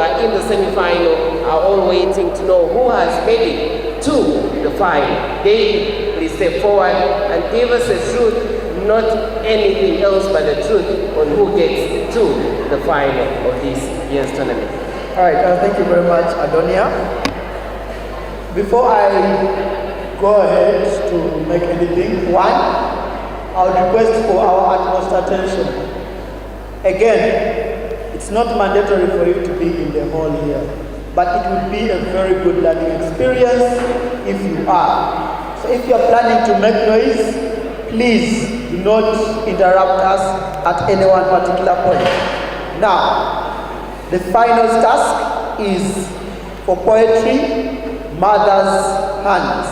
are in the semi-final are all waiting to know who has made it to the final. They please step forward and give us the truth, not anything else but the truth on who gets to the final of this year's tournament. All right, thank you very much, Adonia. Before I go ahead to make anything, one, I would request for our utmost attention. Again, it's not mandatory for you to be in the hall here, but it will be a very good learning experience if you are. So if you're planning to make noise, please do not interrupt us at any one particular point. Now, the final task is for poetry, Mother's Hands.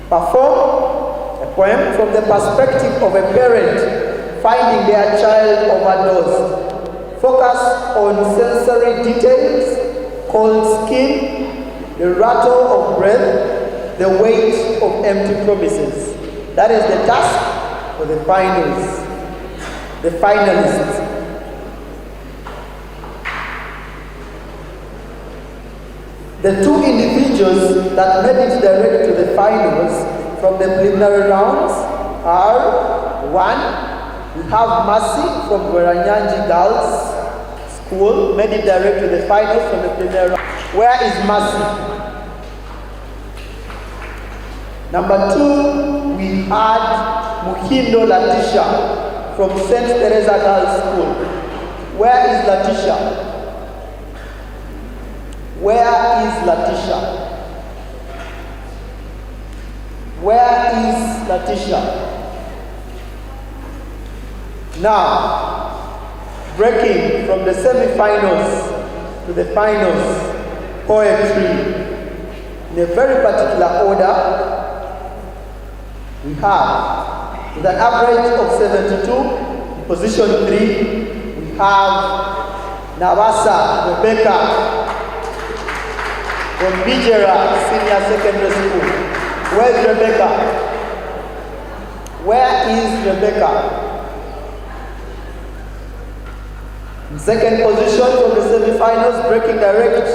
Perform a poem from the perspective of a parent finding their child overdosed. Focus on sensory details, cold skin, the rattle of breath, the weight of empty promises. That is the task for the finals, the finalists. The two individuals that made it direct to the finals from the preliminary rounds are, one, we have Mercy from Gweranyanji Girls School, made it direct to the finals from the preliminary round. Where is Mercy? Number two, we had Muhindo Latisha from St. Teresa Girls School. Where is Latisha? Where is Latisha? Where is Latisha? Now, breaking from the semi-finals to the finals, poetry. In a very particular order, we have, with an average of 72, in position 3, we have Navasa Rebecca from Bijera Senior Secondary School. Where is Rebecca? Where is Rebecca? In second position from the semi-finals, breaking direct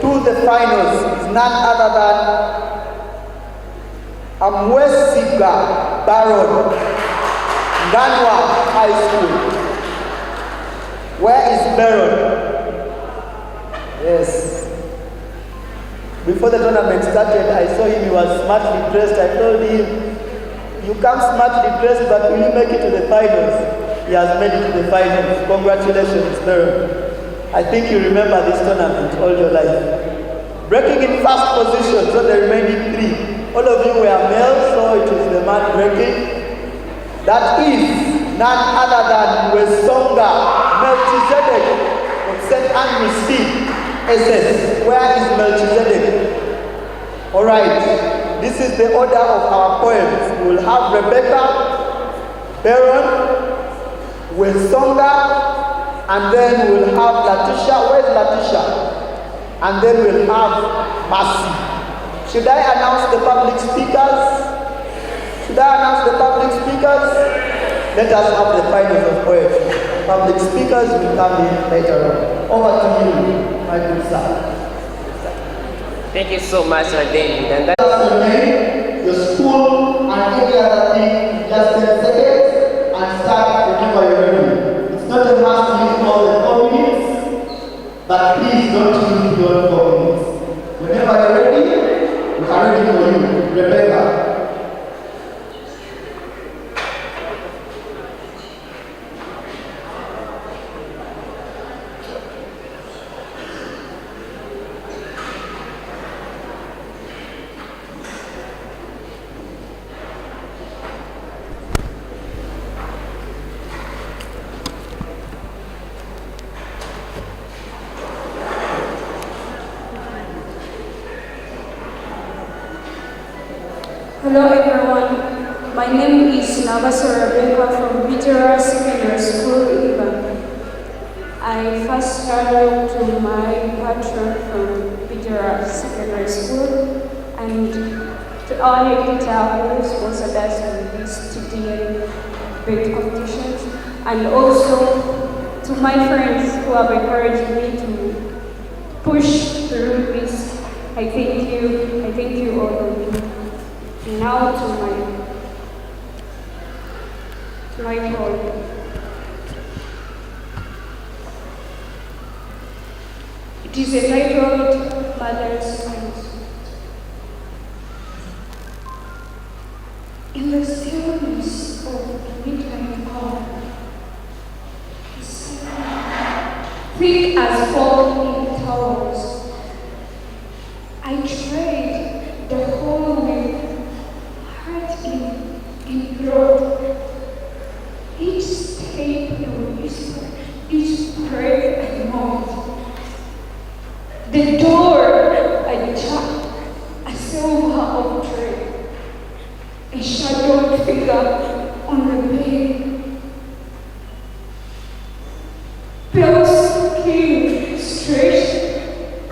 to the finals, is none other than Amwesiga Baron, Nganwa High School. Where is Baron? Yes. Before the tournament started, I saw him, he was smartly dressed. I told him, you come smartly dressed, but will you make it to the finals? He has made it to the finals. Congratulations, Baron. I think you remember this tournament all your life. Breaking in first position, so the remaining 3. All of you were male, so it is the man breaking. That is none other than Wesonga Melchizedek of St. Andrew's Seed. SS. Where is Melchizedek? All right. This is the order of our poems. We will have Rebecca, Baron, Wesonga, and then we'll have Latisha. Where's Latisha? And then we'll have Mercy. Should I announce the public speakers? Should I announce the public speakers? Let us have the finals of poetry. Public speakers will come in later on. Over to you, my good sir. Thank you so much, David. And that's your name, your school, and any other thing in just 10 seconds, and start whenever you're ready. It's not a must to use all the 4 minutes, but please don't use beyond 4 minutes. Whenever you're ready, we are ready for you. Rebecca. Hello everyone, my name is Navasa Rebecca from Bijera Secondary School, Ivan. I first traveled to my patron from Bijera Secondary School, and to all the entire who sponsored in these today great competitions, and also to my friends who have encouraged me to now to my poem. It is entitled Mother's Songs. In the stillness of midnight hour, thick as fog in towers, I trade the whole with heart in throat. Each step a whisper, each prayer a note. The door ajar, a silver of tray, a shadowed figure on the bed. Pale skin stretched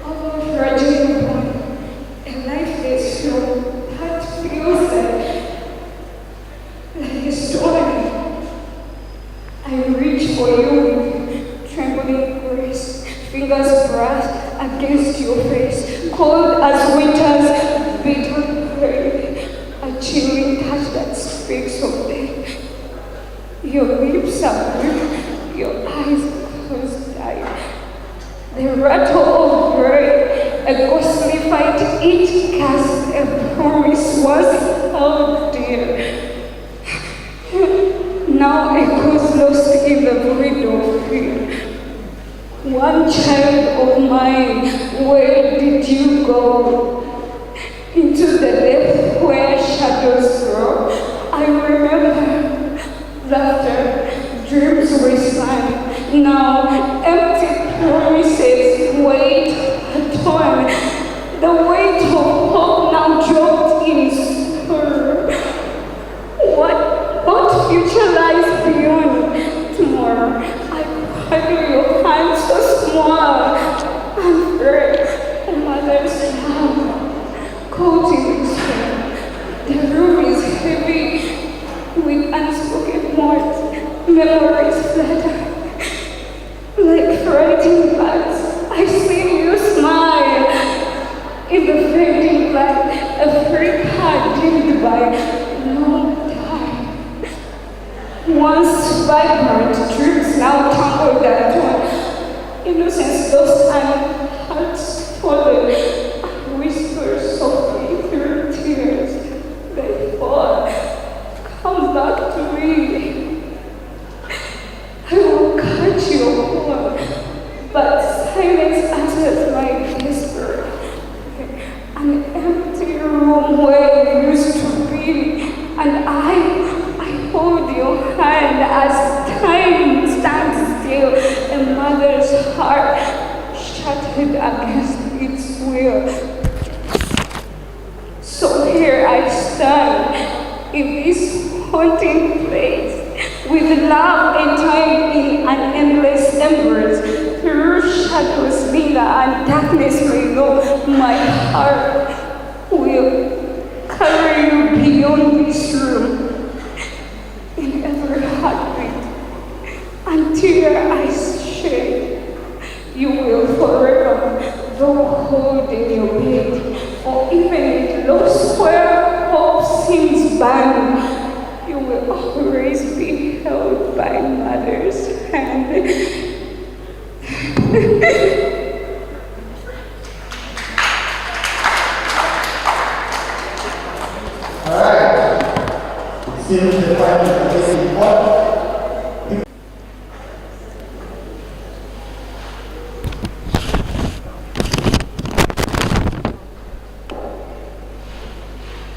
over fragile bone, a lifeless soul that feels like a stone. I reach for you with trembling grace, fingers brushed against your face, cold as winter's bitter rain, a chilling touch that speaks of death. Your lips are blue, your eyes closed tight. The rattle of gray, a ghostly fight, each cast a promise was held dear. Now echoes lost in the void of fear. One child of mine, where did you go? Into the depth where shadows grow. I remember laughter, dreams were silent. Now empty promises wait torn. The weight of hope now dropped in sorrow. What future lies beyond tomorrow? Hold your hand so small and fresh, a mother's love, coating sweat. The room is heavy with unspoken words, memories flutter like frightened birds. I see you smile in the fading light, a freak heart dimmed by long time. Once vibrant dreams now tangled and torn, innocence lost and hearts fallen, whisper softly through tears. They fall, come back to me. I will catch your call, but silence answers my whisper. An empty room where you used to be, and I hold your hand as time stands still, a mother's heart shattered against its will. So here I stand in this haunting place, with love entwined in an endless embrace. Through shadows linger and darkness may know, my heart will carry you beyond this room. In every heartbeat, until I shed, you will forever, though hold in your bed, or even if lost where hope seems barren, you will always be held by mother's hand. All right. Since the time is very important.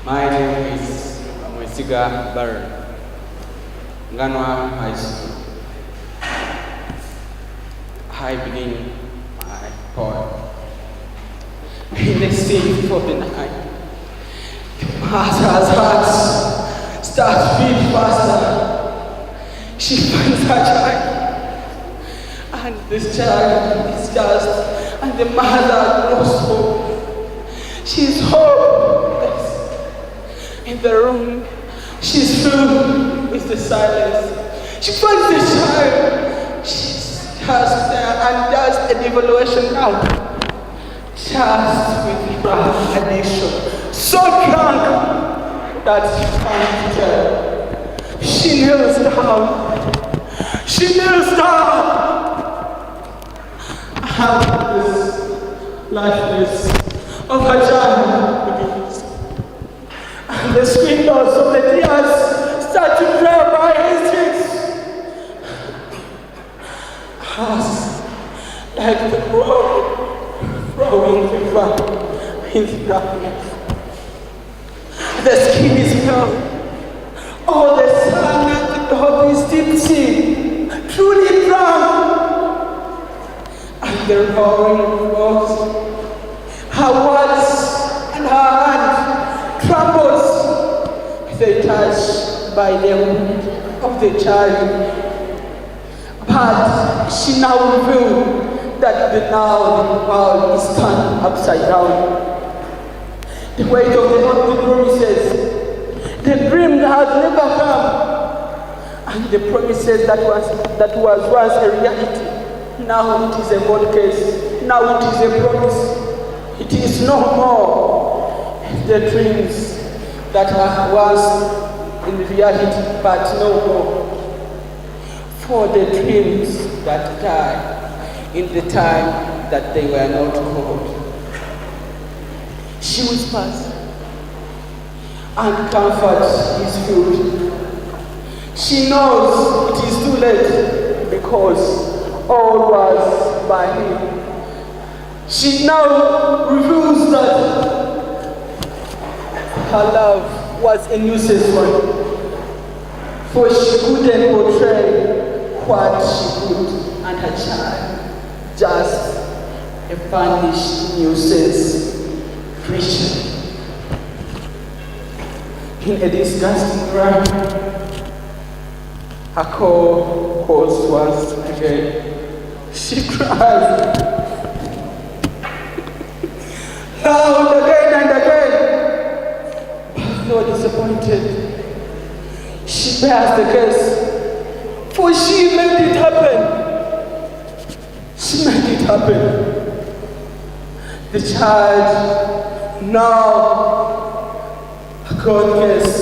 My name is MBARARA, Nganwa High School. I begin my poem. In the sea for the night, the mother's heart starts beat faster. She finds her child, and this child is just, and the mother lost hope. She's hopeless. In the room, she's filled with the silence. She finds the child. She's just there and does an evaluation now. Just with rough addiction. So drunk, that she can't tell. She kneels down. She kneels down. And this lifeless of her child begins. And the sweet notes of the tears start to drown by his cheeks. As like the flowing river in the darkness. The skin is pale. Oh, the sun and the dog is deep sea, truly brown. And the roaring rose, her words and her hand trembles. They touch by the wound of the child. But she now revealed that the world is turned upside down. The weight of the promises, the dream that has never come, and the promises that was once a reality. Now it is a bold case. Now it is a promise. It is no more the dreams that were once in reality, but no more. For the dreams that died in the time that they were not called. She whispers, and comfort is filled. She knows it is too late because all was by him. She now reveals that her love was a nuisance one, for she couldn't portray what she could, and her child just a vanished nuisance creature. In a disgusting rhyme, her call calls once again. She cries loud again and again, but though disappointed, she bears the case. For she made it happen. She made it happen. The child now got case,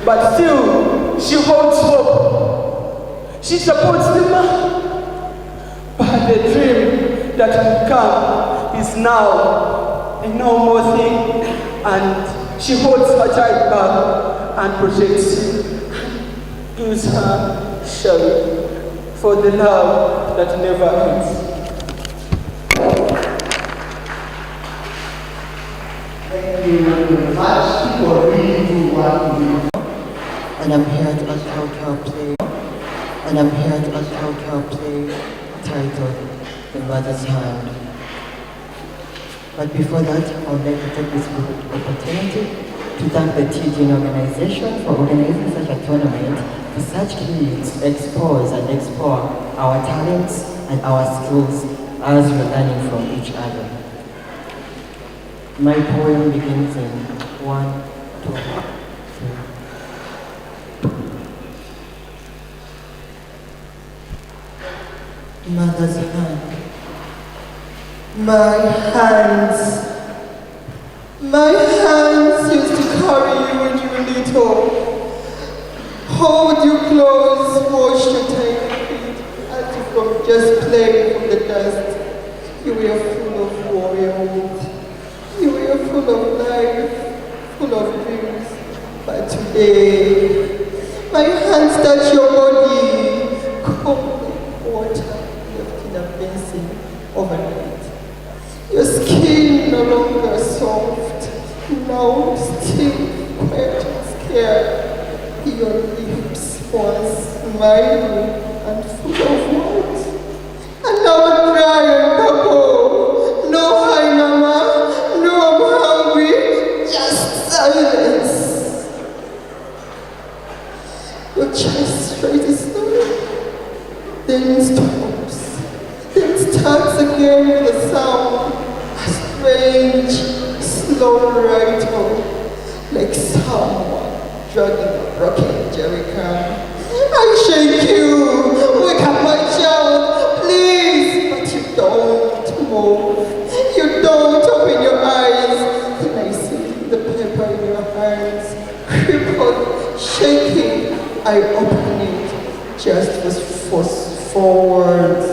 but still she holds hope. She supports the man. But the dream that will come is now a no more thing, and she holds her child back and protects him, gives her shelter for the love that never ends. Thank you very much. People really do want to be. And I'm here at a play. And I'm here at a play titled The Mother's Hand. But before that, I would like to take this opportunity to thank the TGN organization for organizing such a tournament for such kids to expose and explore our talents and our skills as we're learning from each other. My poem begins in 1, 2, 3. Mother's hand. My hands used to carry you when you were little, hold you close, wash your tiny feet, as if from just playing from the dust. You were full of warmth. You were full of life, full of dreams. But today, my hands touch your body, cold like water left in a basin overnight. Your skin no longer soft, now stiff, quiet and scared. Your lips once smiling and full of words, and now dry and purple. No hi mama, no I'm hungry, just silence. Your chest raises slowly, then stops, then starts again with a sound, a strange, slow rattle, like someone dragging a broken jerrycan. I shake you, wake up my child, please, but you don't move, you don't open your eyes. Then I see the paper in your hands, Shaking, I opened it just with 4 words.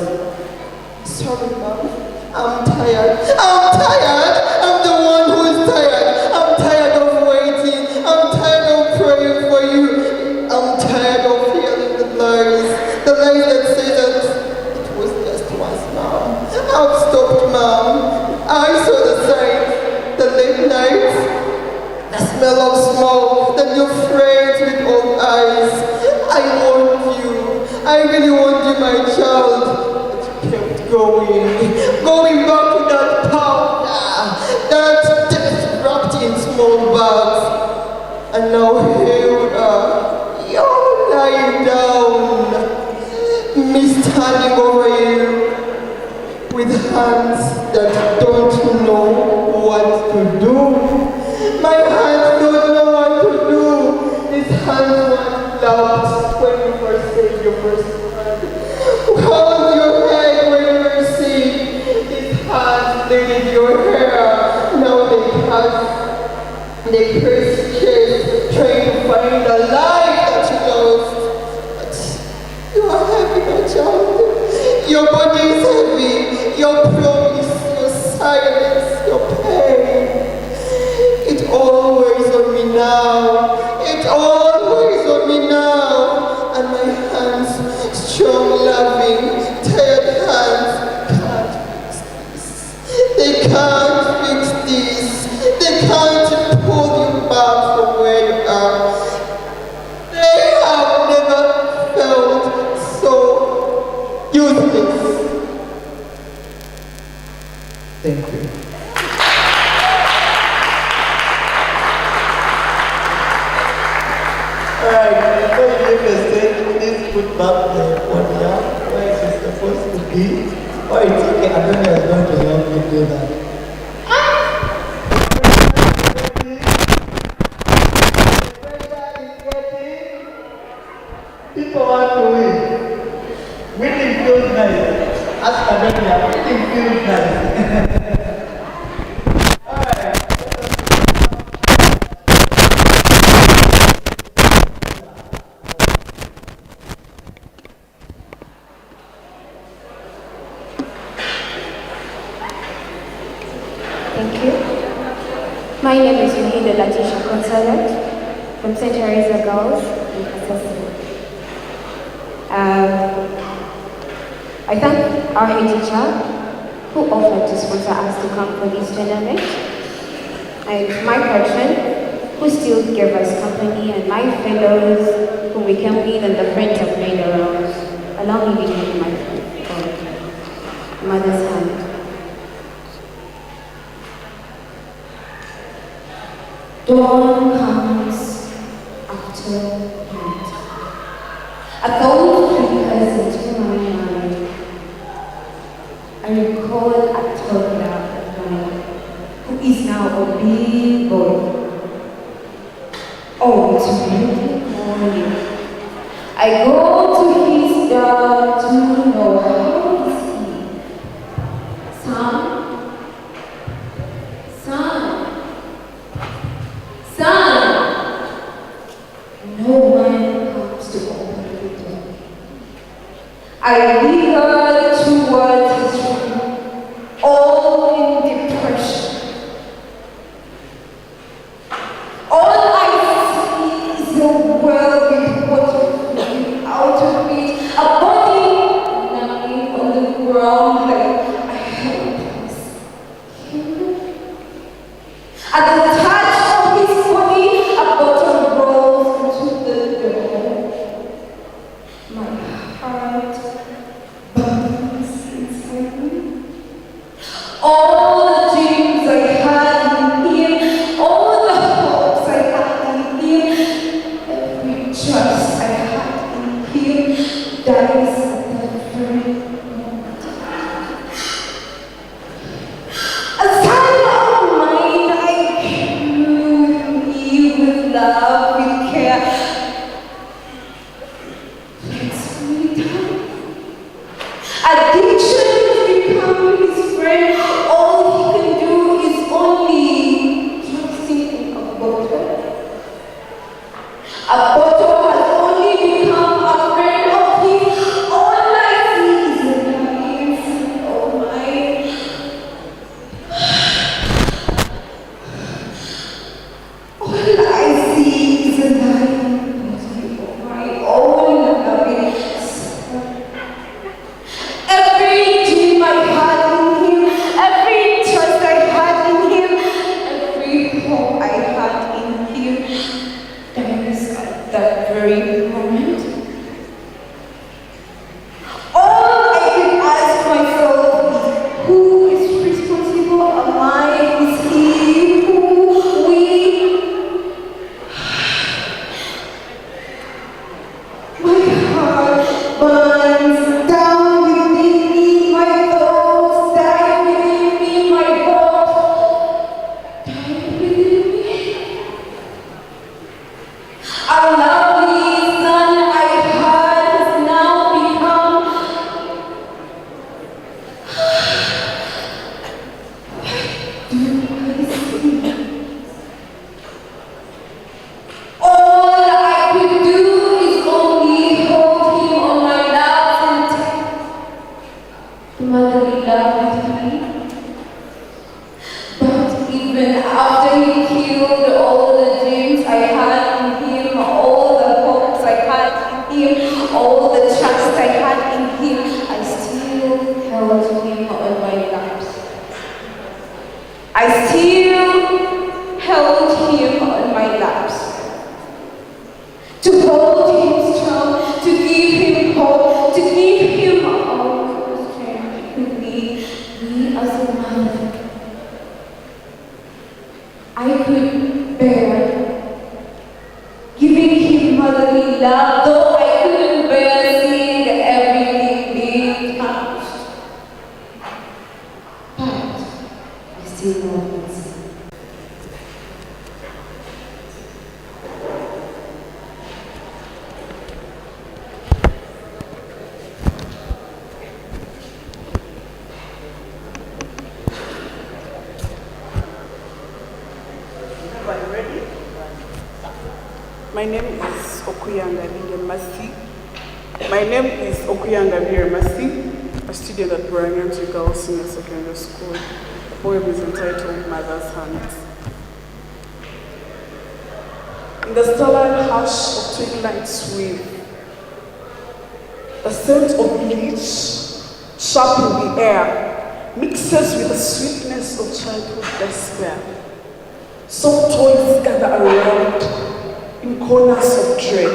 Sorry, Mom. I'm tired. I'm tired. I'm the one who is tired. I'm tired of waiting. I'm tired of praying for you. I'm tired of hearing the lies that say that it was just once, Mom. I've stopped, Mom. I saw the signs, the late nights, the smell of smoke, the new friends with old eyes. I want you. I really want you, my child. But you kept going back to that powder, that death wrapped in small bags. And now here we are. You're lying down, me standing over you with hands that don't know what to do. My hands don't know what to do. These hands once loved when you first said your first word. Hold your head when you were sick. These hands laid your hair. Now they press chest, trying to find the life that you lost. But you are heavy, my child. Your body is heavy. Your promise, your silence, your pain. It always on me now. It always on me now. And my hands, strong, loving, tired hands, can't fix this. They can't fix this. They can't pull you back from where you are. They have never felt so useless. Thank you. Alright, before you leave the stage, please put back the one here where it is supposed to be. Oh, it's okay, Adonia is going to help me do that. People want to win. Winning feels nice. Ask Adonia, winning feels nice. Thank you. My name is Yuhida Latisha Consulate from St. Teresa Girls in Kasese. I thank our head teacher who offered to sponsor us to come for this tournament, and my patron who still gave us company, and my fellows who we came in and the friends have made around. Allow me to give my mother's hand. Dawn comes after night. A thought flickers into my mind. I recall a toddler of mine who is now a big boy. Oh, it's really morning. I go to his door to know how is he. Son? No one comes to open the door. I wiggle towards his room, all in depression. All I see is a world with water flowing out of it, a body lying on the ground like a helpless human. At the touch of his body, a bottle rolls into the door. My heart burns inside me. All the dreams I had in him, all the hopes I had in him, every trust I had in him dies at that very moment. A son of mine, I grew me with love, with care. Let's put it down. Addiction has become his friend. All I still held him on my laps. To hold him strong, to give him hope, to give him all the strength to me as a mother. I could bear giving him motherly love, though I couldn't bear seeing everything being touched. But I still love him. My name is Okuyanga Masi. My name is Okuyanga Masi, a student at Baranganje Girls Senior Secondary School. The poem is entitled Mother's Hands. In the starlight hush of twilight swim, the scent of bleach, sharp in the air, mixes with the sweetness of childhood despair. Soft toys gather around in corners of dread.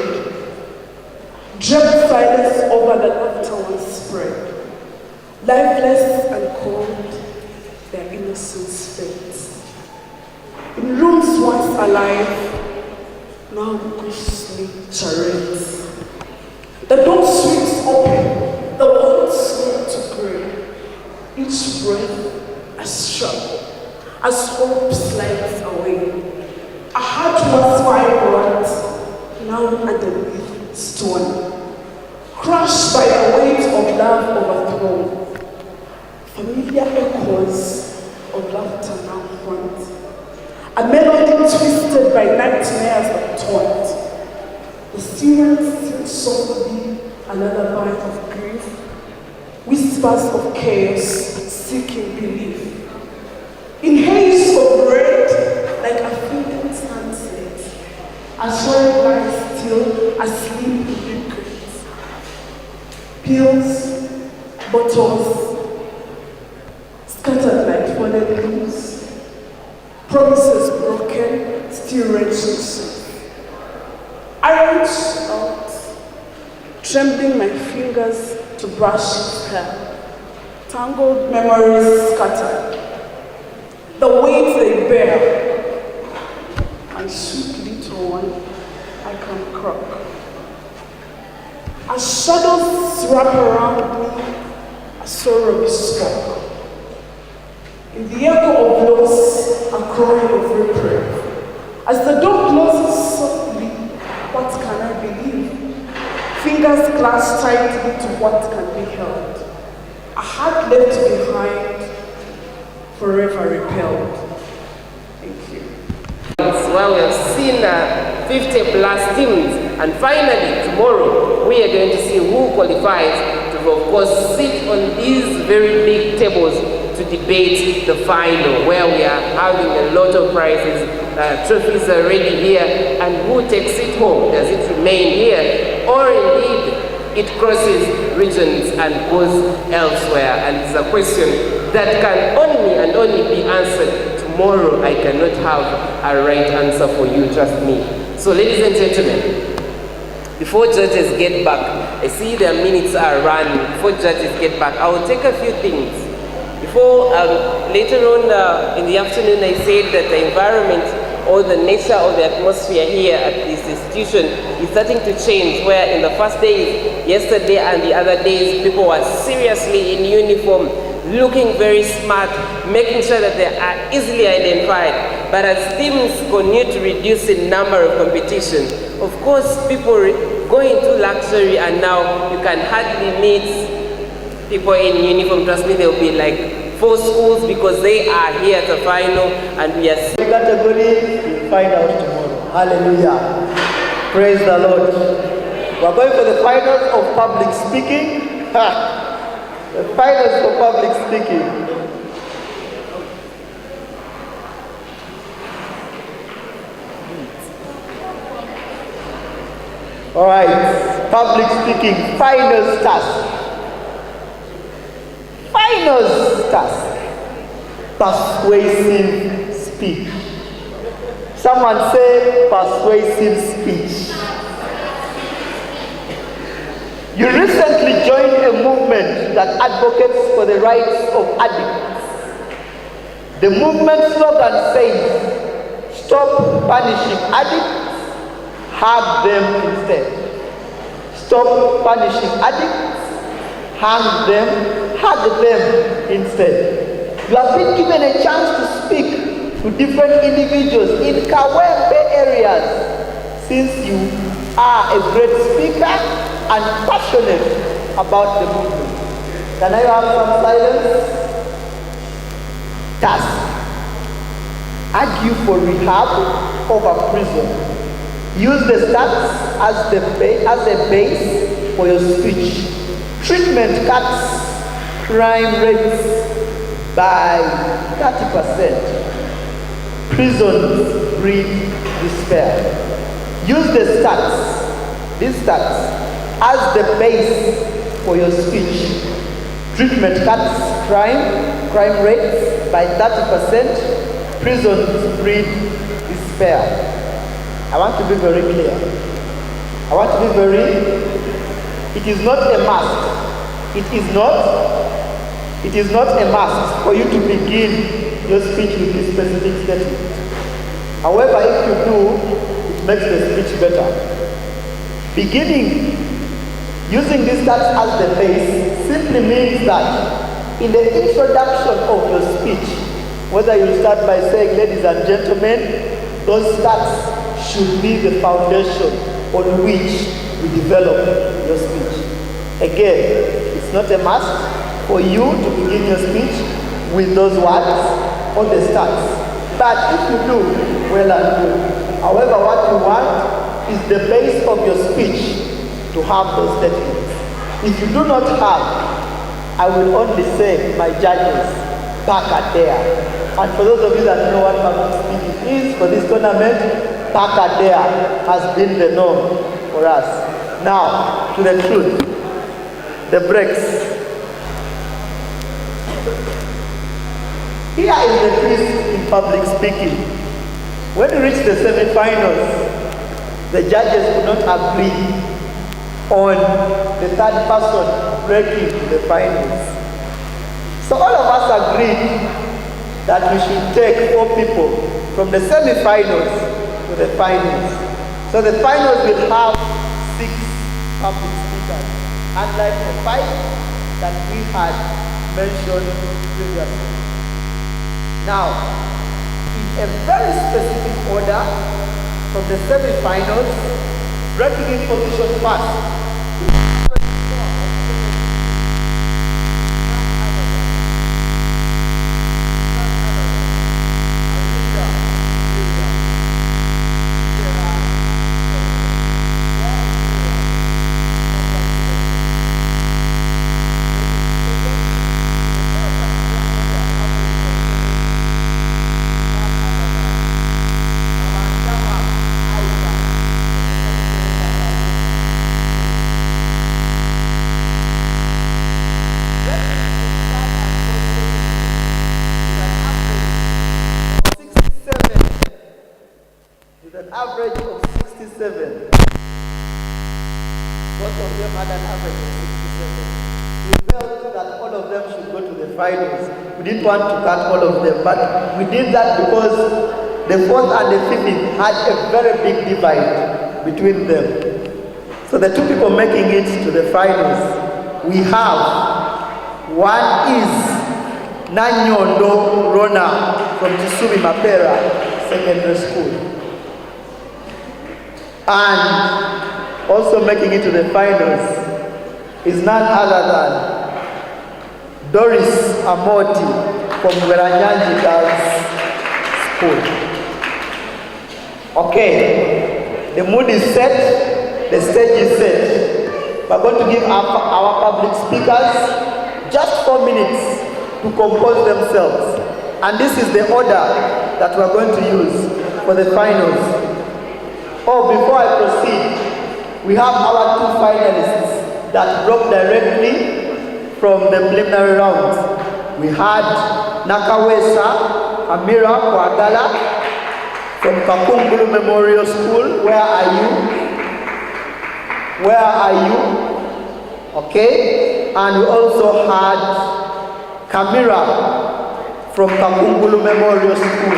Dread silence over the laughter once spread. Lifeless and cold, their innocence fades. In rooms once alive, now ghostly charades. The door swings open, the walls turn to grey. Each breath a struggle, as hope slides away. A heart once vibrant, now underneath stone. Crushed by the weight of love overthrown. Familiar echoes of laughter now haunt. A melody twisted by nightmares that taunt. The stillness sings softly a lullaby of grief. Whispers of chaos seeking belief. In haze of red, like a fading sunset, a soil lies still asleep in regrets. Pills, bottles, scattered like fallen leaves. Promises broken, still wrenching souls. I reach out, trembling my fingers to brush his hair. Tangled memories scattered. The weight they bear, my sweet little one, I can croak. As shadows wrap around me, a sorrow is struck. In the echo of loss, a cry of reprieve. As the door closes softly, what can I believe? Fingers clasped tightly to what can be held. A heart left behind, forever repelled. Thank you. Well, we have seen 50 plus teams, and finally tomorrow we are going to see who qualifies to, of course, sit on these very big tables to debate the final, where we are having a lot of prizes. Trophies are already here, and who takes it home? Does it remain here, or indeed it crosses regions and goes elsewhere? And it's a question that can only be answered tomorrow. I cannot have a right answer for you, trust me. So ladies and gentlemen, before judges get back, I see their minutes are running. Before judges get back, I will take a few things. Before, later on in the afternoon, I said that the environment or the nature of the atmosphere here at this institution is starting to change, where in the first days, yesterday and the other days, people were seriously in uniform, looking very smart, making sure that they are easily identified. But as teams continue to reduce in number of competition, of course, people go into luxury, and now you can hardly meet people in uniform. Trust me, they'll be like 4 schools, because they are here at the final, and we are... The category, we'll find out tomorrow. Hallelujah. Praise the Lord. We're going for the finals of public speaking. The finals for public speaking. All right, public speaking, finals task. Finals task. persuasive speech. Someone say persuasive speech. You recently joined a movement that advocates for the rights of addicts. The movement slogan says, stop punishing addicts, hug them instead. Stop punishing addicts, hug them instead. You have been given a chance to speak to different individuals in Kawempe areas, since you are a great speaker and passionate about the movement. Can I have some silence? Task. Argue for rehab over prison. Use the stats as a base for your speech. Treatment cuts crime rates by 30%. Prisons breed despair. Use these stats as the base for your speech. Treatment cuts crime rates by 30%. Prisons breed despair. I want to be very clear. It is not a must. It is not a must for you to begin your speech with this specific statement. However, if you do, it makes the speech better. Beginning using this stats as the base simply means that in the introduction of your speech, whether you start by saying, ladies and gentlemen, those stats should be the foundation on which we develop your speech. Again, it's not a must for you to begin your speech with those words on the stats. But if you do, well and good. However, what you want is the base of your speech to have those statements. If you do not have, I will only say my judges back at there. And for those of you that know what public speaking is for this tournament, back at there has been the norm for us. Now, to the truth, the breaks. Here is the twist in public speaking. When we reach the semi-finals, the judges could not agree on the third person breaking the finals. So all of us agreed that we should take 4 people from the semi-finals to the finals. So the finals will have 6 public speakers, unlike the 5 that we had mentioned previously. Now, in a very specific order, from the semi-finals, breaking in position first. Average of 67. Both of them had an average of 67. We felt that all of them should go to the finals. We didn't want to cut all of them, but we did that because the 4th and the 5th had a very big divide between them. So the 2 people making it to the finals, we have one is Nanyondo Rona from Chisumi Mapera Secondary School. And also making it to the finals is none other than Doris Amoti from Gweranyanji Girls School. Okay, the mood is set, the stage is set. We're going to give our public speakers just 4 minutes to compose themselves. And this is the order that we're going to use for the finals. Oh, before I proceed, we have our 2 finalists that broke directly from the preliminary rounds. We had Nakawesa Amira Kwagala from Kakungulu Memorial School. Where are you? Where are you? Okay. And we also had Kamira from Kakungulu Memorial School.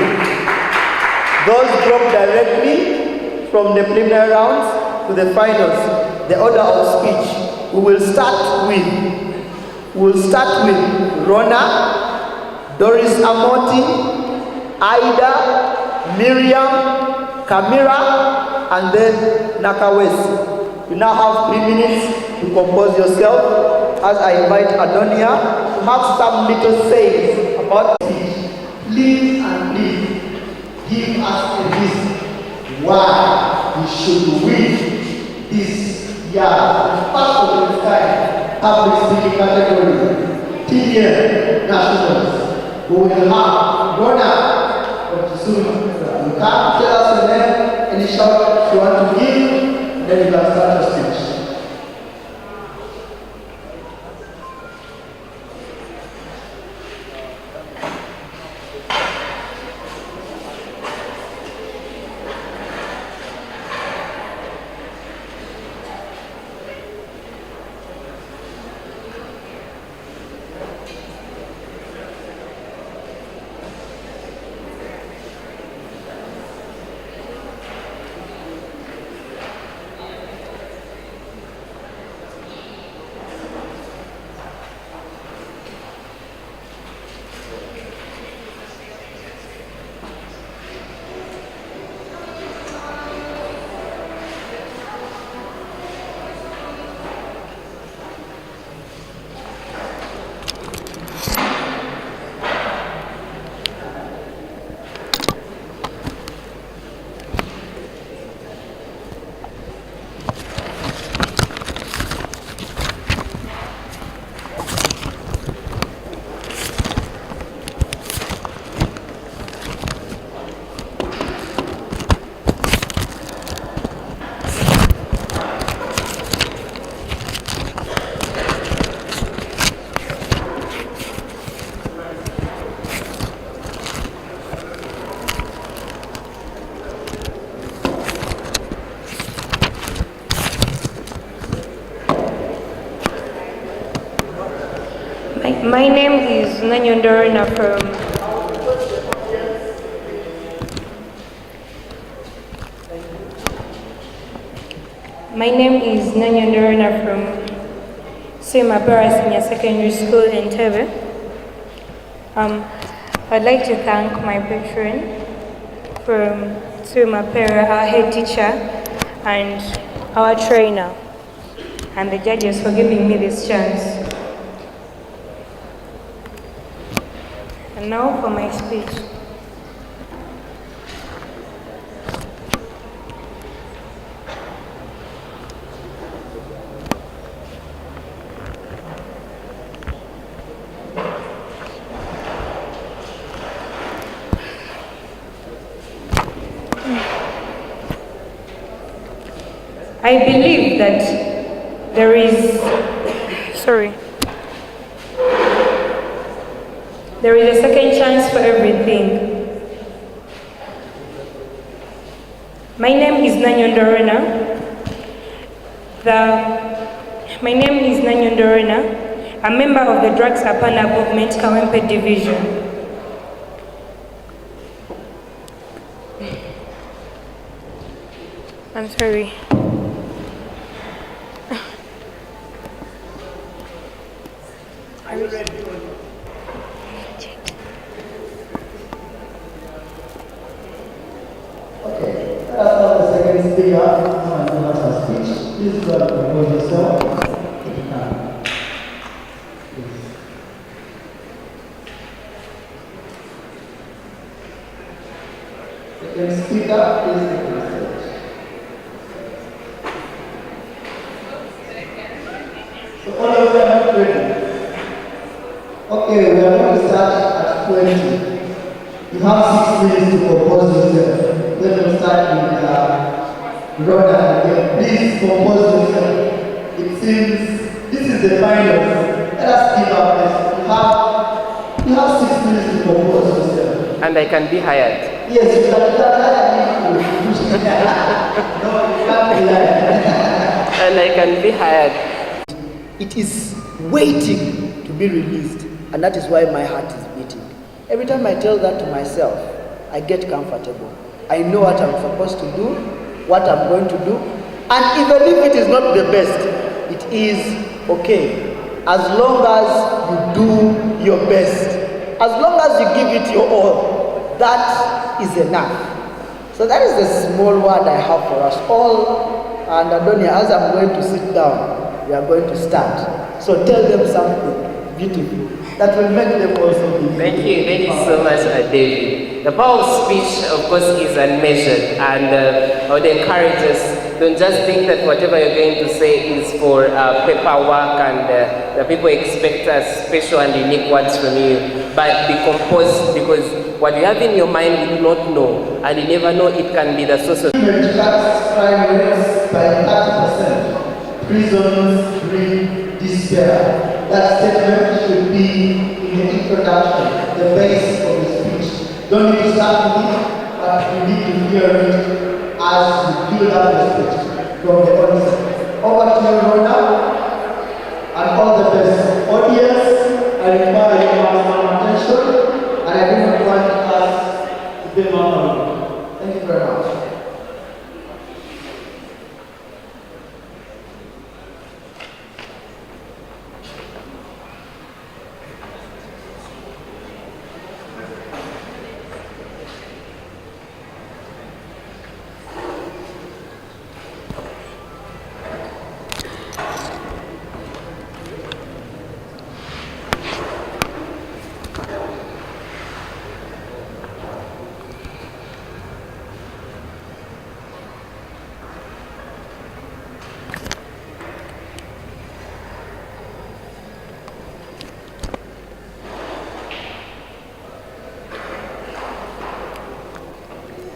Those dropped directly from the preliminary rounds to the finals. The order of speech. We will start with Rona, Doris Amoti, Aida, Miriam, Kamira, and then Nakawesi. You now have 3 minutes to compose yourself as I invite Adonia to have some little sayings about speech. Please and please give us a list why we should win this year. First of its kind, public speaking category, TDM nationals. We will have Rona from Kisumu. You can tell us the name, any shout you want to give, and then you can start your speech. My name is Nanyondorina from MBARARA Senior Secondary School in NTARE. I'd like to thank my patron from MBARARA, our head teacher and our trainer, and the judges for giving me this chance. And now for my speech. I believe that there is a second chance for everything. My name is Nanyondorina. A member of the Drugs Apana Movement Kawempe Division. I'm sorry. Are you ready? Okay, that's not the second speaker. Now I'm going to speech. Please go and compose yourself. If you can. Please. Second speaker, please take the stage. So all of them are ready. Okay, we are going to start at 20. You have 6 minutes to compose yourself. Let me start with Rhoda again. Please compose yourself. It seems this is the finals. Let us give our best. You have 6 minutes to And I can be hired. Yes, you can No, you can't be hired. And I can be hired. It is waiting to be released, and that is why my heart is beating. Every time I tell that to myself, I get comfortable. I know what I'm supposed to do, what I'm going to do, and even if it is not the best, it is okay. As long as you do your best, as long as you give it your all, that is enough. So that is the small word I have for us all. And Adonia, as I'm going to sit down, we are going to start. So tell them something beautiful that will make them also believe. Thank you so much, David. The power of speech, of course, is unmeasured, and I would encourage us, don't just think that whatever you're going to say is for paperwork and the people expect special and unique words from you, but be composed, because what you have in your mind you do not know, and you never know, it can be the source of Crime rates by 30%. Prisons free despair. That statement should be in the introduction, the base of the speech. Don't need to start with it, but you need to hear it as you build up the speech from the onset. Over to you, Rhoda, and all the best. Audience, I require your maximum attention, and I do not want us to be normal. Thank you very much.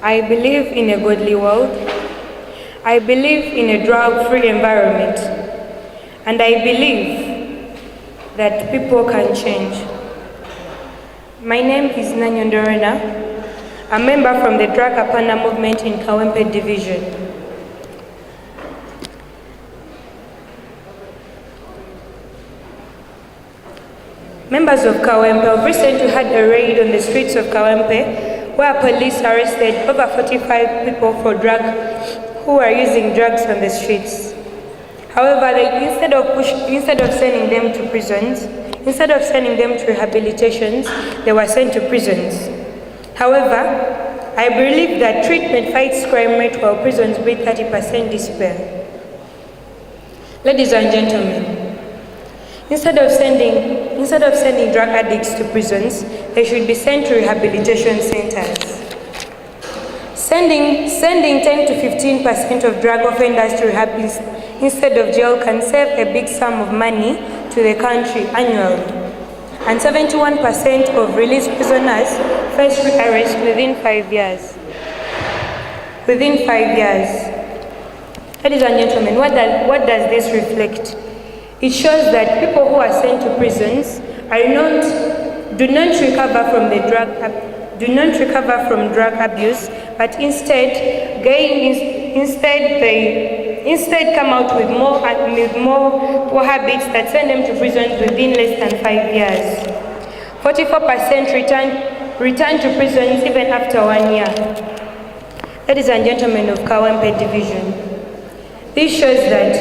I believe in a godly world. I believe in a drug-free environment. And I believe that people can change. My name is Nanyondorena, a member from the Drug Apana movement in Kawempe Division. Members of Kawempe have recently had a raid on the streets of Kawempe where police arrested over 45 people who are using drugs on the streets. However, instead of sending them to prisons, instead of sending them to rehabilitations, they were sent to prisons. However, I believe that treatment fights crime rate while prisons breed 30% despair. Ladies and gentlemen, instead of sending drug addicts to prisons, they should be sent to rehabilitation centers. Sending 10 to 15% of drug offenders to rehab instead of jail can save a big sum of money to the country annually. And 71% of released prisoners face rearrest within 5 years. Within 5 years. Ladies and gentlemen, what does this reflect? It shows that people who are sent to prisons do not recover from drug abuse, but instead come out with more poor habits that send them to prisons within less than 5 years. 44% return to prisons even after 1 year. Ladies and gentlemen of Kawempe Division, this shows that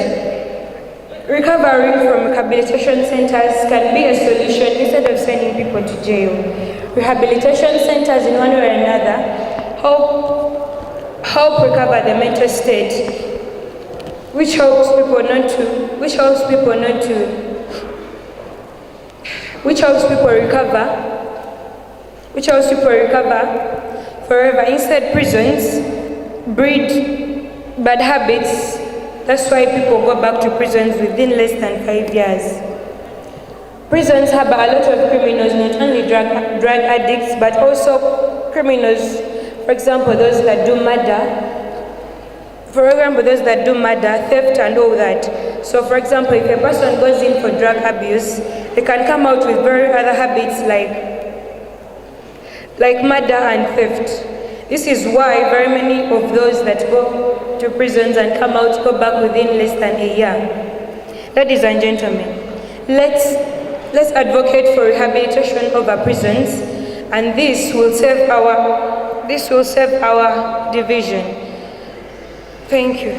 recovering from rehabilitation centers can be a solution instead of sending people to jail. Rehabilitation centers, in one way or another, help recover the mental state, which helps people recover forever. Instead, prisons breed bad habits. That's why people go back to prisons within less than 5 years. Prisons harbor a lot of criminals, not only drug addicts, but also criminals, for example, those that do murder, theft and all that. So for example, if a person goes in for drug abuse, they can come out with very other habits like murder and theft. This is why very many of those that go to prisons and come out go back within less than a year. Ladies and gentlemen, let's advocate for rehabilitation of our prisons, and this will serve our division. Thank you.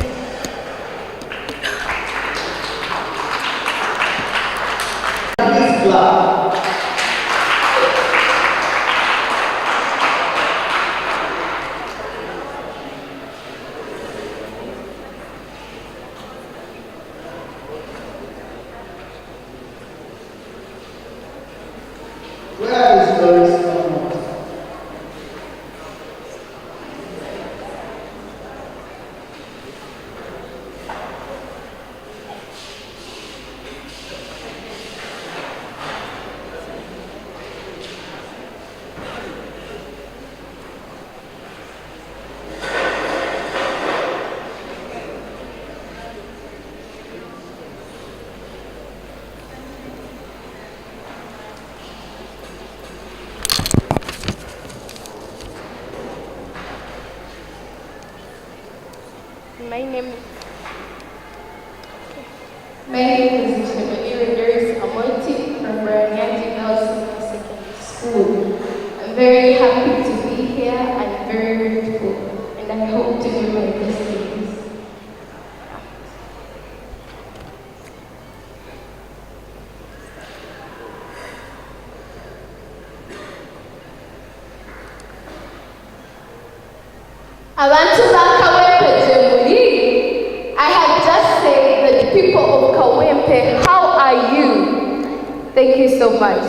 Where is Doris Ahmed? My name is MBARARA from Secondary School. I'm very happy to be here and very grateful, and I hope to do my best in this. I had just said that the people of Kawempe, how are you? Thank you so much.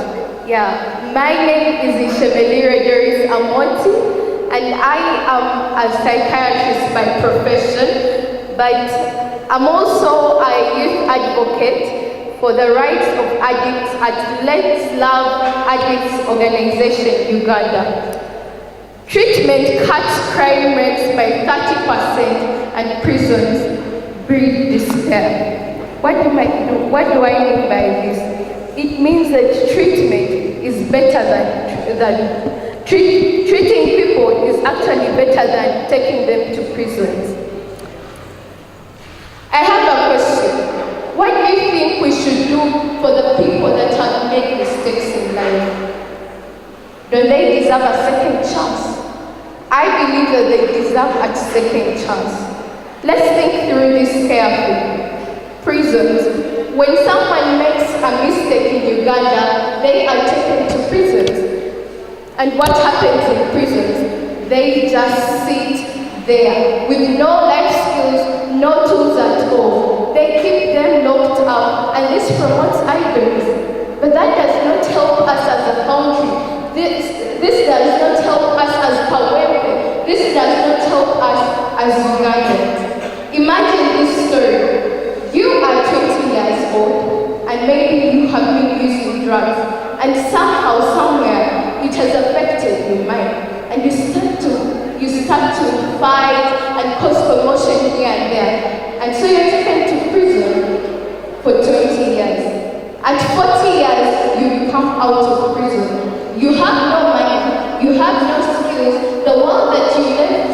Yeah, my name is MBARARA and I am a psychiatrist by profession, but I'm also a youth advocate for the rights of addicts at Let's Love Addicts Organization, Uganda. Treatment cuts crime rates by 30% and prisons breed despair. What do I mean by this? It means that treatment is better than treating people is actually better than taking them to prisons. I have a question. What do you think we should do for the people that have made mistakes in life? Don't they deserve a second chance? I believe that they deserve a second chance. Let's think through this carefully. Prisons. When someone makes a mistake in Uganda, they are taken to prisons. And what happens in prisons? They just sit there with no life skills, no tools at all. They keep them locked up, and this promotes idleness. But that does not help us as a country. This does not help us as Kawempe. This does not help us as Ugandans. Imagine this story. You are 20 years old, and maybe you have been using drugs, and somehow, somewhere, it has affected your mind, and you start to fight and cause commotion here and there, and so you're taken to prison for 20 years. At 40 years, you come out of prison. You have no money, you have no skills. The world that you left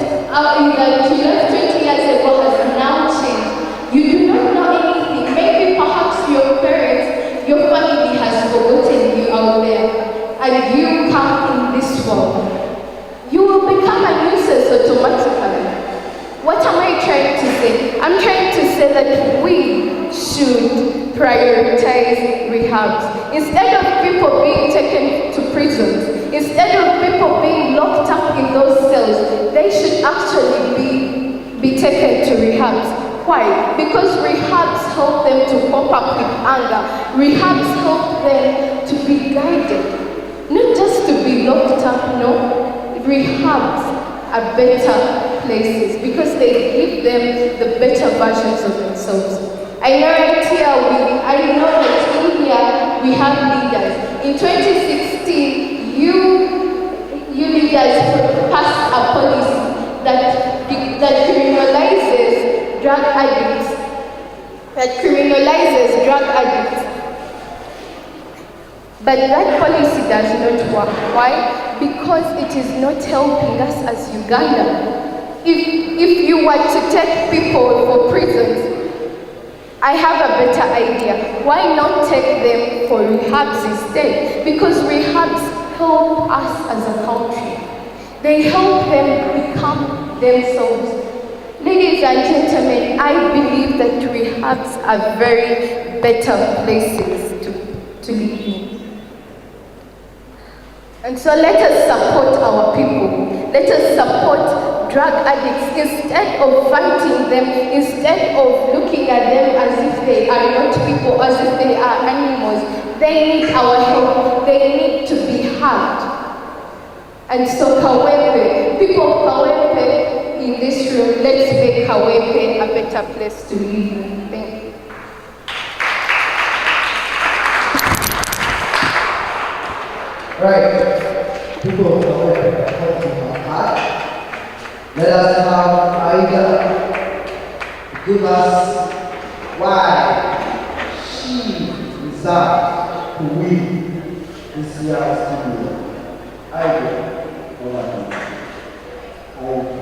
20 years ago has now changed. You do not know anything. Maybe perhaps your parents, your family has forgotten you out there, and you come in this world. You will become a nuisance automatically. What am I trying to say? I'm trying to say that we should prioritize rehabs. Instead of people being taken to prisons, instead of people being locked up in those cells, they should actually be taken to rehabs. Why? Because rehabs help them to cope up with anger. Rehabs help them to be guided. Not just to be locked up, no. Rehabs are better places because they give them the better versions of themselves. I know right here, I know that in here we have leaders. In 2016, you leaders passed a policy that criminalizes drug addicts. But that policy does not work. Why? Because because it is not helping us as Uganda. If you were to take people for prisons, I have a better idea. Why not take them for rehabs instead? Because rehabs help us as a country. They help them become themselves. Ladies and gentlemen, I believe that rehabs are very better places to live in. And so let us support our people. Let us support drug addicts instead of fighting them, instead of looking at them as if they are not people, as if they are animals. They need our help. They need to be heard. And so Kawepe, people of Kawepe in this room, let's make Kawepe a better place to live in. Thank you. Right, people of Kawepe, come to our heart. Let us have Aida give us why she deserves to win this year's studio. Aida, over to you. Aida.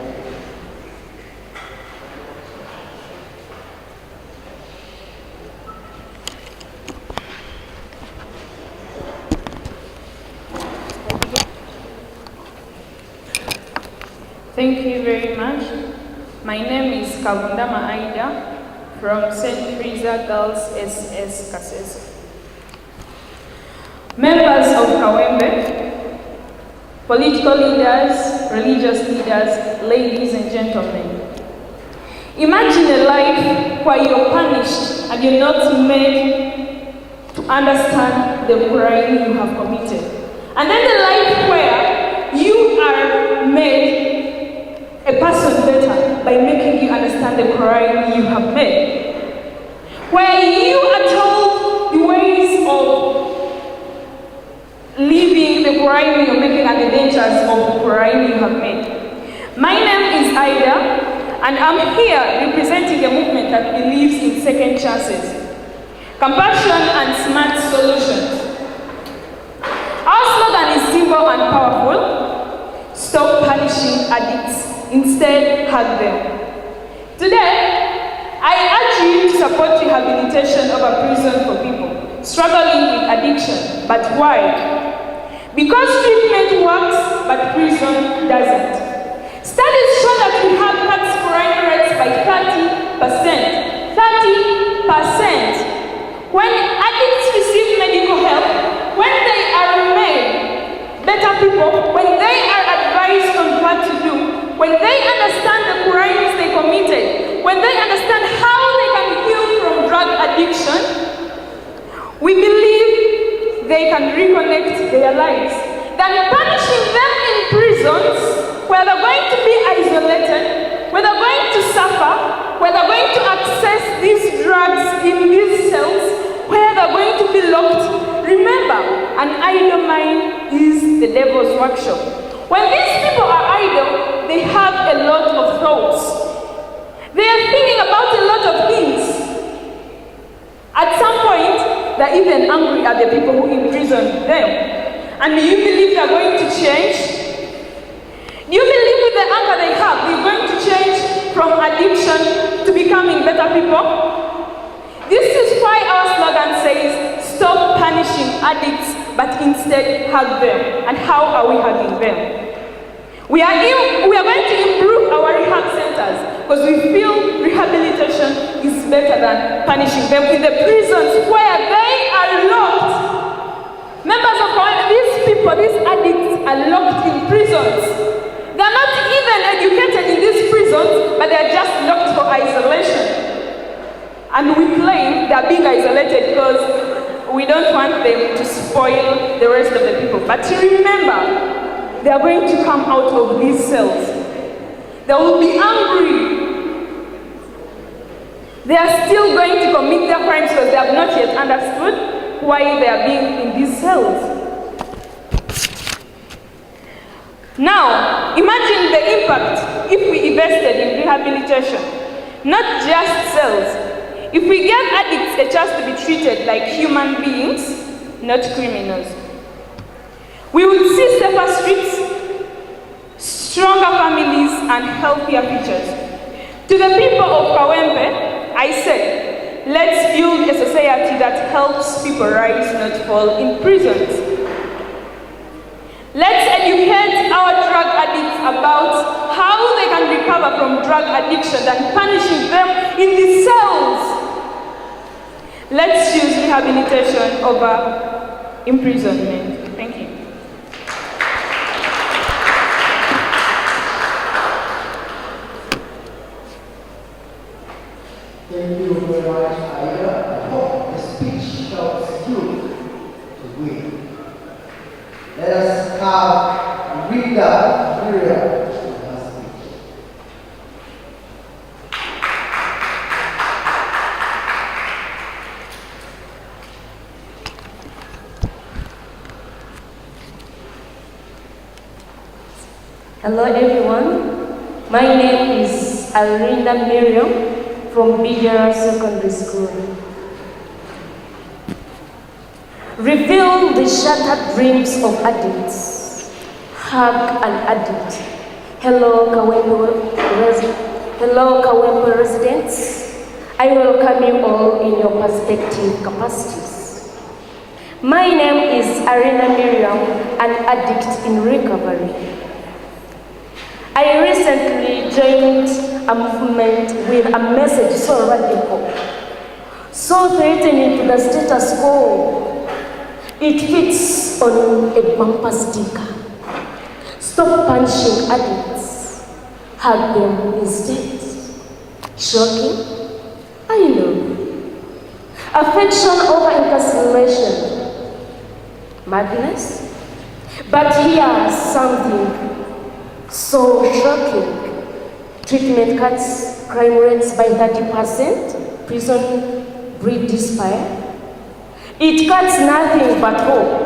Thank you very much. My name is Kavundama Aida from St. Teresa Girls SS Kasese. Members of Kawembe, political leaders, religious leaders, ladies and gentlemen. Imagine a life where you're punished and you're not made to understand the crime you have committed. And then the life where you are made a person better by making you understand the crime you have made. Where you are told the ways of living the crime you're making and the dangers of the crime you have made. My name is Aida, and I'm here representing a movement that believes in second chances, compassion and smart solutions. Our slogan is simple and powerful: stop punishing addicts. Instead, hug them. Today, I urge you to support rehabilitation over prison for people struggling with addiction. But why? Because treatment works, but prison doesn't. Studies show that rehab cuts crime rates by 30%. 30%. When addicts receive medical help, when they are made better people, when they are advised on what to do, when they understand the crimes they committed, when they understand how they can heal from drug addiction, we believe they can reconnect their lives. Than punishing them in prisons where they're going to be isolated, where they're going to suffer, where they're going to access these drugs in these cells, where they're going to be locked. Remember, an idle mind is the devil's workshop. When these people are idle, they have a lot of thoughts. They are thinking about a lot of things. At some point, they're even angry at the people who imprisoned them. And do you believe they're going to change? Do you believe with the anger they have, they're going to change from addiction to becoming better people? This is why our slogan says, stop punishing addicts, but instead hug them. And how are we hugging them? We are going to improve our rehab centers because we feel rehabilitation is better than punishing them in the prisons where they are locked. Members of Kawempe, these people, these addicts are locked in prisons. They are not even educated in these prisons, but they are just locked for isolation. And we claim they are being isolated because we don't want them to spoil the rest of the people. But remember, they are going to come out of these cells. They will be angry. They are still going to commit their crimes because they have not yet understood why they are being in these cells. Now, imagine the impact if we invested in rehabilitation, not just cells. If we gave addicts a chance to be treated like human beings, not criminals, we would see safer streets, stronger families, and healthier futures. To the people of Kawempe, I say, let's build a society that helps people rise, not fall in prisons. Let's educate our drug addicts about how they can recover from drug addiction than punishing them in the cells. Let's choose rehabilitation over imprisonment. Thank you. Thank you very much, Aida. I hope the speech helps you to win. Let us have Rita Miriam to her speech. Hello everyone, my name is Alrinda Miriam from BJR Secondary School. Reveal the shattered dreams of addicts. Hug an addict. Hello Kawempe residents. I welcome you all in your perspective capacities. My name is Arina Miriam, an addict in recovery. I recently joined a movement with a message so radical, so threatening to the status quo. It fits on a bumper sticker. Stop punishing addicts. Hug them instead. Shocking? I know. Affection over incarceration. Madness? But here's something so shocking. Treatment cuts crime rates by 30%. Prison breed despair. It cuts nothing but hope.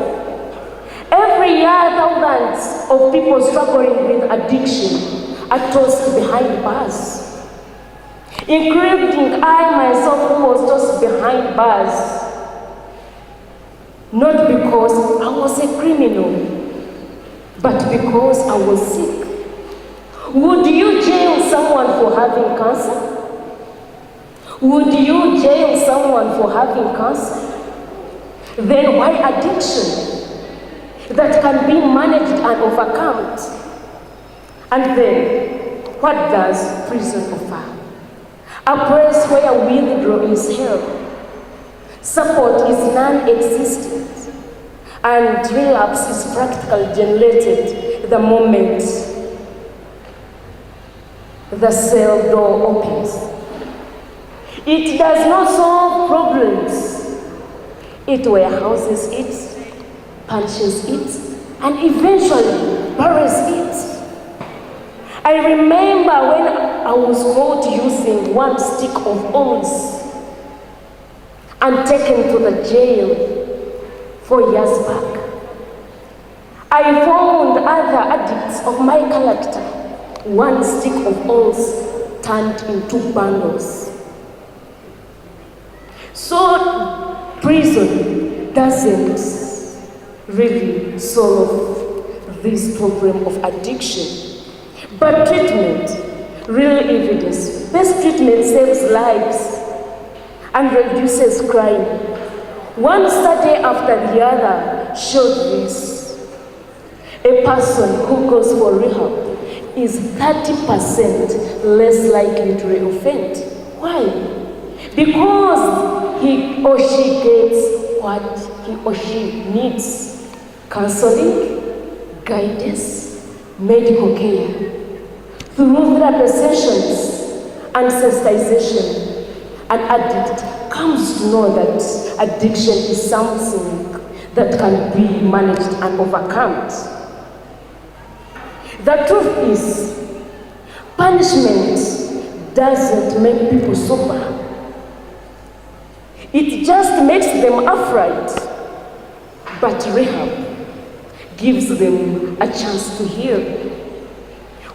Every year, thousands of people struggling with addiction are tossed behind bars, including I myself, who was tossed behind bars, not because I was a criminal, but because I was sick. Would you jail someone for having cancer? Would you jail someone for having cancer? Then why addiction that can be managed and overcome? And then, what does prison offer? A place where withdrawal is held, support is non-existent, and relapse is practically generated the moment the cell door opens. It does not solve problems. It warehouses it, punishes it, and eventually buries it. I remember when I was caught using one stick of oils and taken to the jail 4 years back. I found other addicts of my character. One stick of oils turned into bundles. So prison doesn't really solve this problem of addiction. But treatment, real evidence-based treatment saves lives and reduces crime. One study after the other showed this. A person who goes for rehab is 30% less likely to reoffend. Why? Because he or she gets what he or she needs: counseling, guidance, medical care. Through therapy sessions and sensitization, an addict comes to know that addiction is something that can be managed and overcome. The truth is, punishment doesn't make people sober. It just makes them afraid. But rehab gives them a chance to heal.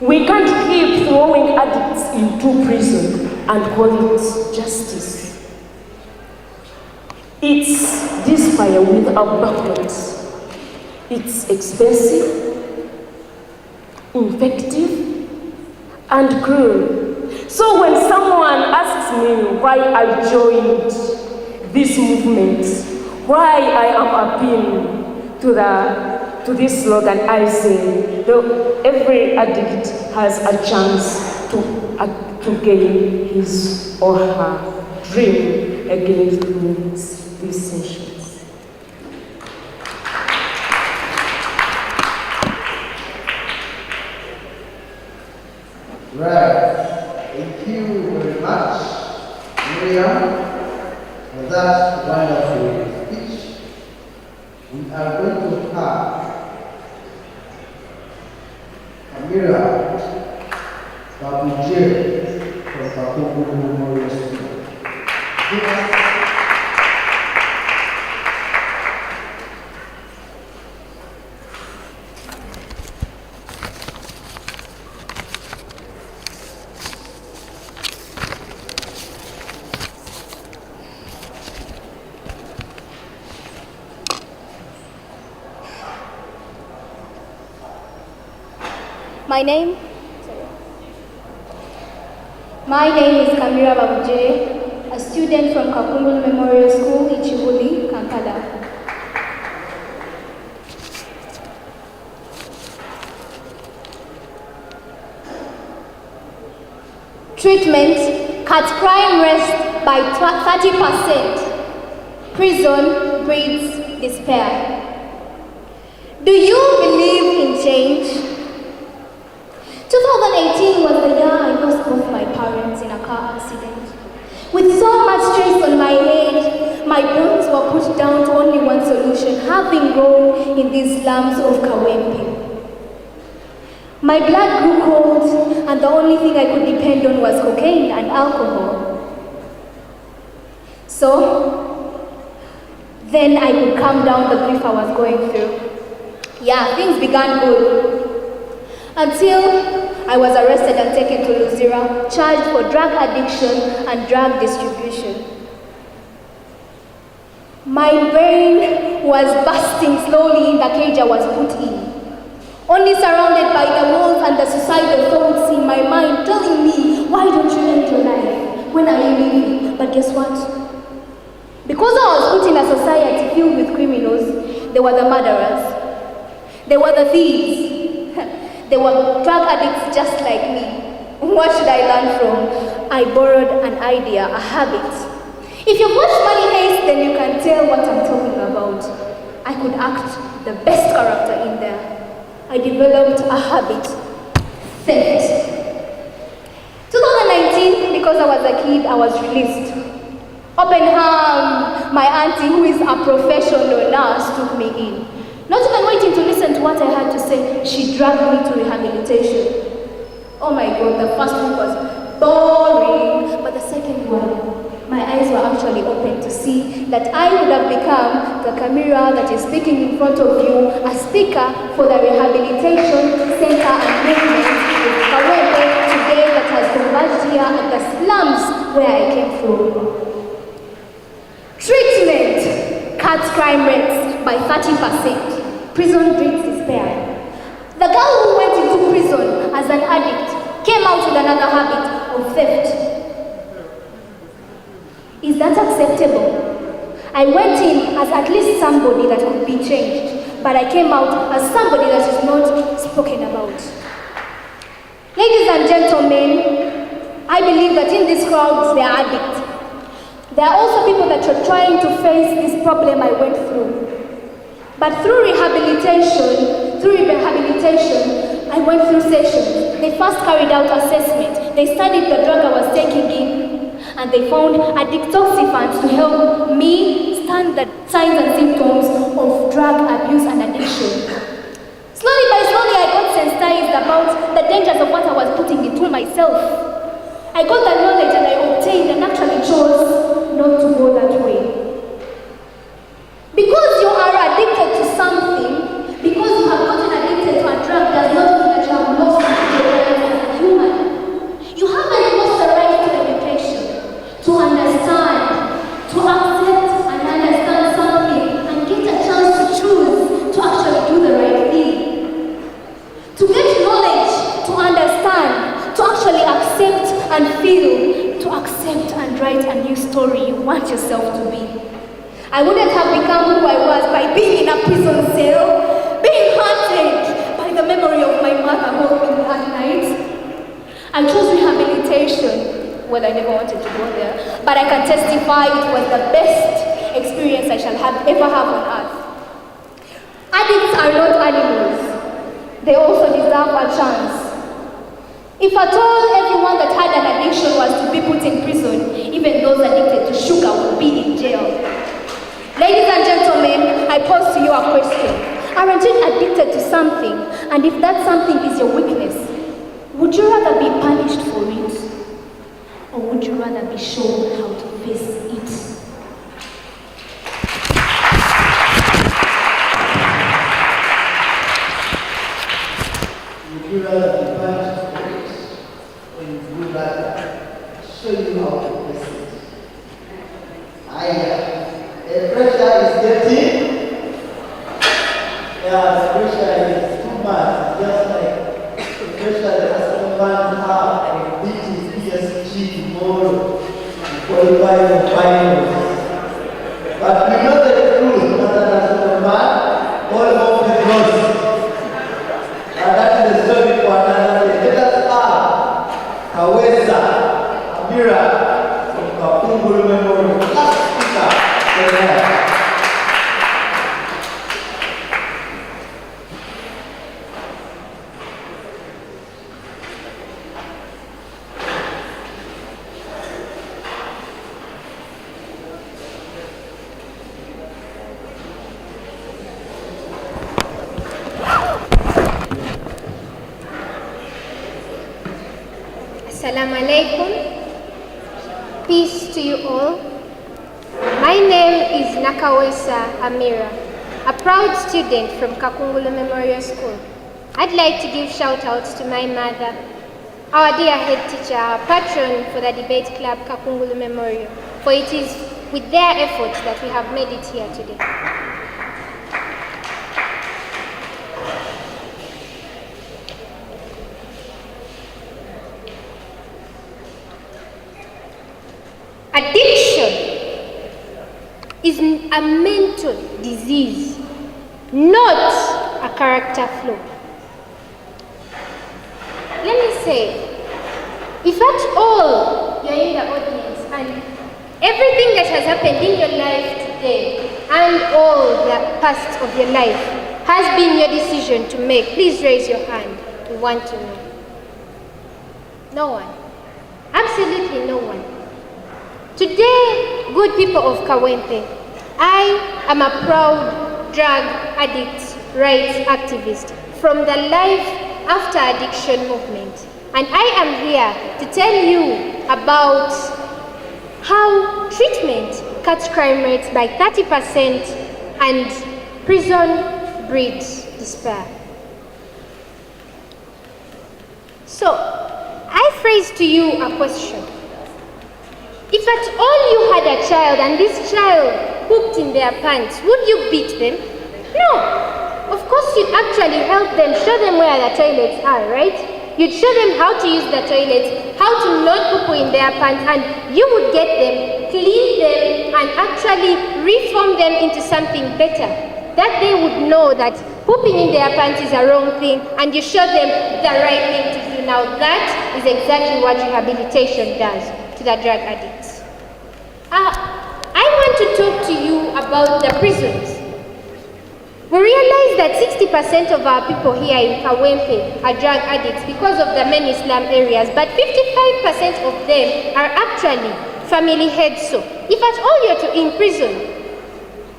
We can't keep throwing addicts into prison and call it justice. It's despair without backwards. It's expensive, infective, and cruel. So when someone asks me why I joined this movement, why I am appealing to this slogan, I say, every addict has a chance to gain his or her dream against these sessions. Right. Thank you very much, Miriam, for that wonderful speech. We are going to have Amira Babuje from Kapungu Memorial School. My name is Kamira Babuje, a student from Kapungu Memorial School in Chibuli, Kampala. Treatment cuts crime rate by 30%. Prison breeds despair. Do you believe in change? 2018 was the year I lost both my parents in a car accident. With so much stress on my head, my bones were put down to only one solution, having grown in these slums of Kawempe. My blood grew cold, and the only thing I could depend on was cocaine and alcohol. So, then I could calm down the grief I was going through. Yeah, things began good. Until I was arrested and taken to Luzira, charged for drug addiction and drug distribution. My brain was bursting slowly in the cage I was put in, only surrounded by the walls and the suicidal thoughts in my mind telling me, why don't you end your life? When are you leaving? But guess what? Because I was put in a society filled with criminals, there were the murderers, there were the thieves, they were drug addicts just like me. What should I learn from? I borrowed an idea, a habit. If you've watched Money Heist, then you can tell what I'm talking about. I could act the best character in there. I developed a habit, theft. 2019, because I was a kid, I was released. Oppenham, my auntie, who is a professional nurse, took me in. Not even waiting to listen to what I had to say, she dragged me to rehabilitation. Oh my God, the first week was boring, but the second one, my eyes were actually open to see that I would have become the Kamira that is speaking in front of you, a speaker for the rehabilitation center and movement in Kawempe today that has converged here at the slums where I came from. Treatment cuts crime rates by 30%. Prison breeds despair. The girl who went into prison as an addict came out with another habit of theft. Is that acceptable? I went in as at least somebody that could be changed, but I came out as somebody that is not spoken about. Ladies and gentlemen, I believe that in these crowds there are addicts. There are also people that are trying to face this problem I went through. But through rehabilitation, I went through sessions. They first carried out assessment. They studied the drug I was taking in, and they found a detoxifant to help me stand the signs and symptoms of drug abuse and addiction. Slowly by slowly, I got sensitized about the dangers of what I was putting into myself. I got the knowledge and I obtained and actually chose not to go that way. Because you are addicted to something, because you have gotten addicted to a drug, does not mean that you have lost your rights as a human. You haven't lost the right to education, to understand, to accept and understand something, and get a chance to choose to actually do the right thing. To get knowledge a new story you want yourself to be. I wouldn't have become who I was by being in a prison cell, being haunted by the memory of my mother holding me at night. I chose rehabilitation. Well, I never wanted to go there, but I can testify it was the best experience I shall ever have on earth. Addicts are not animals. They also deserve a chance. If at all everyone that had an addiction was to be put in prison, even those addicted to sugar would be in jail. Ladies and gentlemen, I pose to you a question. Aren't you addicted to something? And if that something is your weakness, would you rather be punished for it? Or would you rather be shown how to face it? Would you rather be punished for it? Or would you rather show you how to face it? The pressure is getting. Yeah, the pressure is too much. Just like the pressure that some fans have and beating PSG tomorrow to qualify for finals. But we know the truth, that as a man, all of the cross. And that is the story for another day. Let us have Kawesa, Amira, from Kakungulu Memorial. Last speaker. Assalamu alaikum. Peace to you all. My name is Nakawesa Amira, a proud student from Kakungulu Memorial School. I'd like to give shout-outs to my mother, our dear head teacher, our patron for the debate club Kakungulu Memorial, for it is with their efforts that we have made it here today. Addiction is a mental disease, not a character flaw. Let me say, if at all you're in the audience and everything that has happened in your life today and all the past of your life has been your decision to make, please raise your hand. We want to know. No one. Absolutely no one. Today, good people of Kawente, I am a proud drug addict rights activist from the Life After Addiction movement. And I am here to tell you about how treatment cuts crime rates by 30% and prison breeds despair. So, I phrase to you a question. If at all you had a child and this child pooped in their pants, would you beat them? No. Of course you'd actually help them, show them where the toilets are, right? You'd show them how to use the toilets, how to not poo in their pants, and you would get them, clean them, and actually reform them into something better. That they would know that pooping in their pants is a wrong thing, and you show them the right thing to do. Now that is exactly what rehabilitation does to the drug addicts. I want to talk to you about the prisons. We realize that 60% of our people here in Kawempe are drug addicts because of the many slum areas, but 55% of them are actually family heads. So, if at all you're in prison,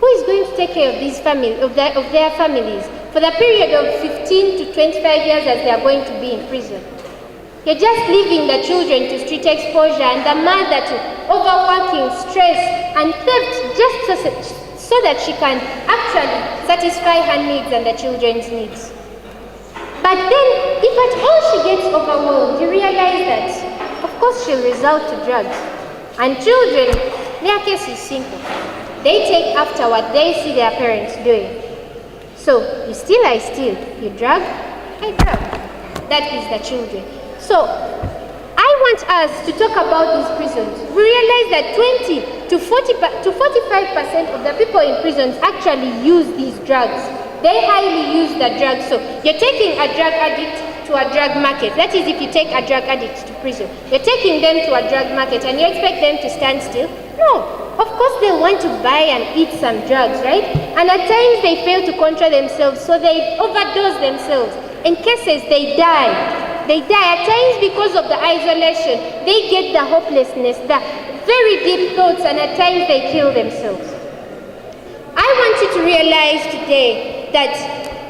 who is going to take care of these families, of their families, for the period of 15 to 25 years as they are going to be in prison? You're just leaving the children to street exposure and the mother to overworking, stress, and theft just so that she can actually satisfy her needs and the children's needs. But then, if at all she gets overwhelmed, you realize that, of course, she'll resort to drugs. And children, their case is simple. They take after what they see their parents doing. So, you steal, I steal. You drug, I drug. That is the children. So, I want us to talk about these prisons. We realize that 20 to 45% of the people in prisons actually use these drugs. They highly use the drugs. So you're taking a drug addict to a drug market. That is, if you take a drug addict to prison, you're taking them to a drug market and you expect them to stand still? No. Of course they want to buy and eat some drugs, right? And at times they fail to control themselves, so they overdose themselves. In cases, they die. They die at times because of the isolation. They get the hopelessness, the very deep thoughts, and at times they kill themselves. I want you to realize today that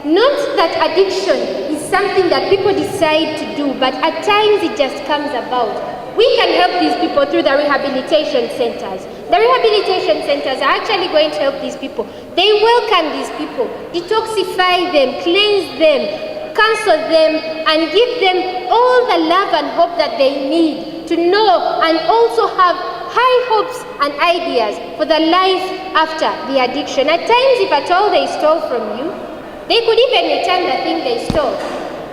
not that addiction is something that people decide to do, but at times it just comes about. We can help these people through the rehabilitation centers. The rehabilitation centers are actually going to help these people. They welcome these people, detoxify them, cleanse them, counsel them, and give them all the love and hope that they need to know and also have high hopes and ideas for the life after the addiction. At times, if at all they stole from you, they could even return the thing they stole.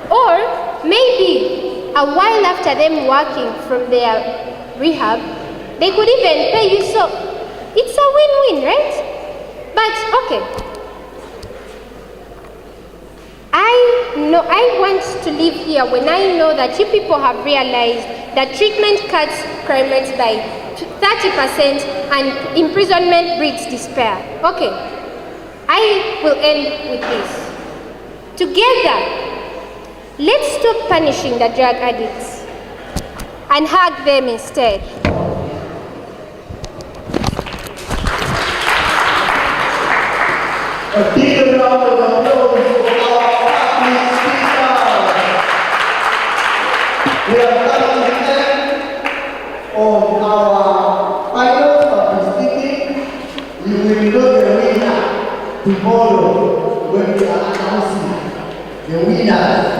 Or maybe a while after them working from their rehab, they could even pay you. So it's a win-win, right? But okay, I want to live here when I know that you people have realized that treatment cuts crime rates by 30% and imprisonment breeds despair. Okay, I will end with this. Together, let's stop punishing the drug addicts and hug them instead. A big round of applause for our public speaker. We are coming to the end of our final speaking. We will know the winner tomorrow when we are announcing the winners.